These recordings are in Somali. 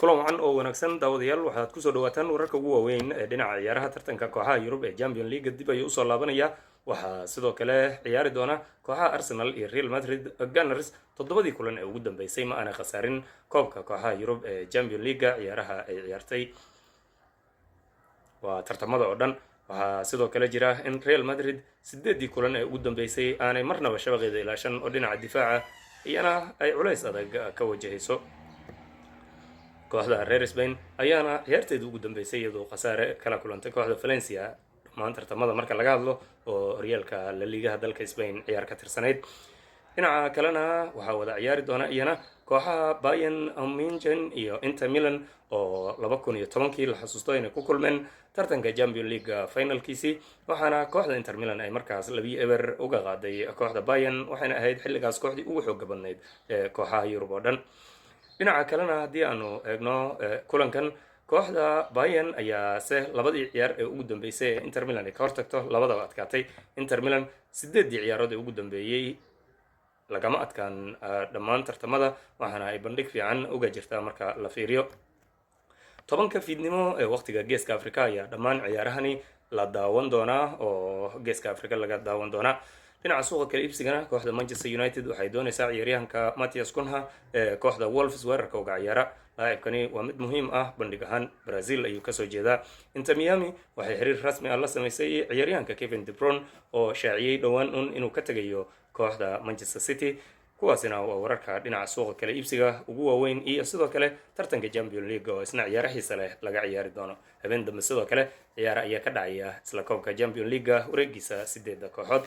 kulan wacan oo wanaagsan daawadayaal waxaad kusoo dhawaataan wararka ugu waaweyn ee dhinaca ciyaaraha tartanka kooxaha Yurub ee Champions League dib ayuu usoo laabanaya. waxaa sidoo kale ciyaari doona kooxaha Arsenal iyo Real Madrid. Gunners toddobadii kulan ee ugu dambeysay ma aanay khasaarin koobka kooxaha Yurub ee Champions League ciyaaraha ay ciyaartay waa tartamada oo dhan. waxaa sidoo kale jira in Real Madrid 8 kulan ee ugu dambeysay aanay marnaba shabaqeeda ilaashan oo dhinaca difaaca iyana ay culays adag ka wajahayso. kooxda reer Spain ayaana ciyaarteedu ugu dambeysay iyadoo khasaare kala kulantay kooxda Valencia dhammaan tartamada marka laga hadlo oo horyaalka La Liga dalka Spain ciyaar ka tirsanayd. dhinaca kalena waxaa wada ciyaari doona iyana kooxaha Bayern Munich iyo Inter Milan oo 2010kii la xasuusto inay ku kulmeen tartanka Champions League finalkiisii, waxaana kooxda Inter Milan ay markaas 2-0 uga qaaday kooxda Bayern, waxayna ahayd xilligaas kooxdii ugu xoog badnayd ee kooxaha Yurub oo dhan. dhinaca kalena haddii aanu eegno kulankan kooxda Bayern ayaa se labadii ciyaar ee ugu dambeysay ee Inter Milan ay ka hortagto labadaba adkaatay. Inter Milan 8 ciyaarood ee ugu dambeeyay lagama adkaan dhammaan tartamada, waxaana ay bandhig fiican uga jirtaa marka la fiiriyo. 10 fiidnimo ee waqtiga Geeska Afrika ayaa dhammaan ciyaarahani la daawan doonaa oo Geeska Afrika laga daawan doonaa. dhinaca suuqa kala iibsigana kooxda Manchester United waxay doonaysaa ciyaaryahanka Matheus Cunha ee kooxda Wolves weerarka uga ciyaara. laacibkani waa mid muhiim ah bandhig ahaan Brazil ayuu kasoo jeedaa. Inter Miami waxay xiriir rasmi ah la samaysay ciyaaryahanka Kevin De Bruyne oo shaaciyay dhowaan inuu ka tagayo kooxda Manchester City. kuwaasina waa wararka dhinaca suuqa kala iibsiga ugu waaweyn iyo sidoo kale tartanka Champions League oo isna ciyaar xiiso leh laga ciyaari doono habeen dambe. sidoo kale ciyaar ayaa ka dhacaya isla koobka Champions League wareegiisa 8 kooxood.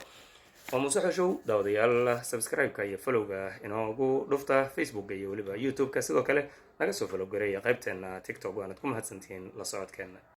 waa Muuse Xushow. daawadayaal subscribe-ka iyo follow-ga inoogu dhufta Facebook iyo waliba YouTube-ka, sidoo kale naga soo follow gareeya qaybteena TikTok. waanad ku mahadsantihiin la socodkeena.